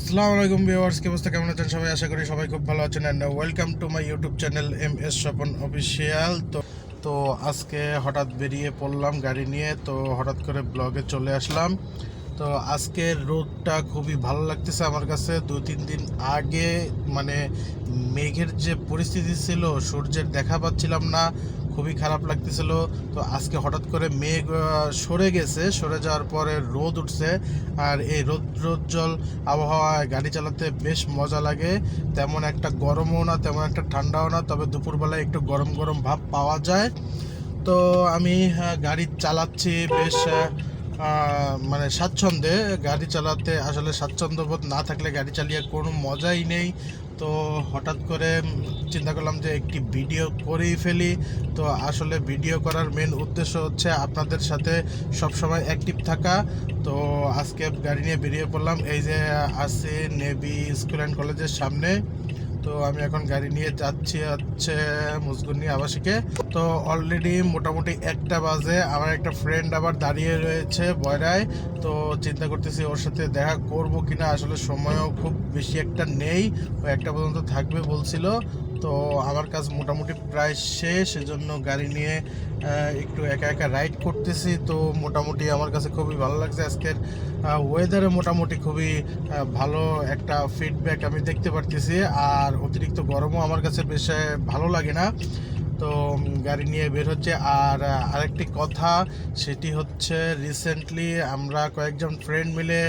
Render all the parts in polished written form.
আসসালামু আলাইকুম ভিউয়ার্স, কি অবস্থা, কেমন আছেন সবাই? আশা করি সবাই খুব ভালো আছেন। And welcome to my YouTube channel MS Swapan official. তো আজকে হঠাৎ বেরিয়ে পড়লাম গাড়ি নিয়ে, তো হঠাৎ করে ব্লগে চলে আসলাম। তো আজকের রোদটা খুবই ভালো লাগতেছে আমার কাছে। 2-3 দিন আগে মানে মেঘের যে পরিস্থিতি ছিল, সূর্যের দেখা পাচ্ছিলাম না, খুবই খারাপ লাগতেছিল। তো আজকে হঠাৎ করে মেঘ সরে গেছে, সরে যাওয়ার পরে রোদ উঠছে। আর এই রোদ্রোজ্জ্বল আবহাওয়ায় গাড়ি চালাতে বেশ মজা লাগে। তেমন একটা গরমও না, তেমন একটা ঠান্ডাও না, তবে দুপুরবেলায় একটু গরম গরম ভাব পাওয়া যায়। তো আমি গাড়ি চালাচ্ছি বেশ মানে স্বাচ্ছন্দ্যে। গাড়ি চালাতে আসলে স্বাচ্ছন্দ্যবোধ না থাকলে গাড়ি চালিয়ে কোনো মজাই নেই। তো হঠাৎ করে চিন্তা করলাম যে একটি ভিডিও করেই ফেলি। তো আসলে ভিডিও করার মেন উদ্দেশ্য হচ্ছে আপনাদের সাথে সবসময় অ্যাক্টিভ থাকা। তো আজকে গাড়ি নিয়ে বেরিয়ে পড়লাম। এই যে আছি নেভি স্কুল অ্যান্ড কলেজের সামনে। তো আমি এখন গাড়ি নিয়ে যাচ্ছি হচ্ছে মুসগুন্নি আবাসিকে। তো অলরেডি মোটামুটি 1টা বাজে। আমার একটা ফ্রেন্ড আবার দাঁড়িয়ে রয়েছে বয়রায়। তো চিন্তা করতেছি ওর সাথে দেখা করব কিনা, আসলে সময়ও খুব বেশি একটা নেই, ও 1টা পর্যন্ত থাকবে বলছিল। তো আমার কাজ মোটামুটি প্রায় শেষ, এজন্য গাড়ি নিয়ে একটু একা একা রাইড করতেছি। তো মোটামুটি আমার কাছে খুবই ভালো লাগছে। আজকের ওয়েদারে মোটামুটি খুবই ভালো একটা ফিডব্যাক আমি দেখতে পারতেছি। আর অতিরিক্ত গরমও আমার কাছে বেশ ভালো লাগে না। তো গাড়ি নিয়ে বের হচ্ছে। আর আরেকটি কথা, সেটি হচ্ছে রিসেন্টলি আমরা কয়েকজন ফ্রেন্ড মিলে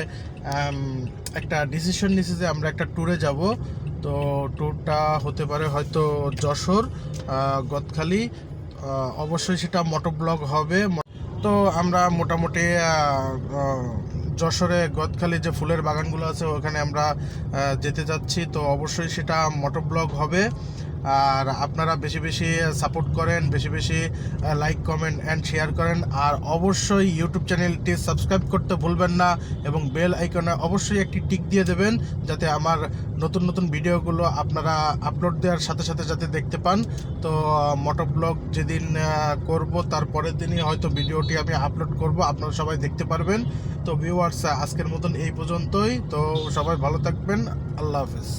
একটা ডিসিশন নিয়েছি যে আমরা একটা ট্যুরে যাব। তো ট্যুরটা হতে পারে হয়তো যশোর, গদখালি। অবশ্যই সেটা মোটোব্লগ হবে। তো আমরা মোটামুটি যশোরে গদখালি যে ফুলের বাগানগুলো আছে ওখানে আমরা যেতে যাচ্ছি। তো অবশ্যই সেটা মোটোব্লগ হবে। আর আপনারা বেশি বেশি সাপোর্ট করেন, বেশি বেশি লাইক, কমেন্ট অ্যান্ড শেয়ার করেন। আর অবশ্যই ইউটিউব চ্যানেলটি সাবস্ক্রাইব করতে ভুলবেন না, এবং বেল আইকনে অবশ্যই একটি টিক দিয়ে দেবেন, যাতে আমার নতুন নতুন ভিডিওগুলো আপনারা আপলোড দেওয়ার সাথে সাথে যাতে দেখতে পান। তো মোটোব্লগ যেদিন করব তার পরের দিনই হয়তো ভিডিওটি আমি আপলোড করব, আপনারা সবাই দেখতে পারবেন। তো ভিউয়ার্স, আজকের মতন এই পর্যন্তই। তো সবাই ভালো থাকবেন। আল্লাহ হাফেজ।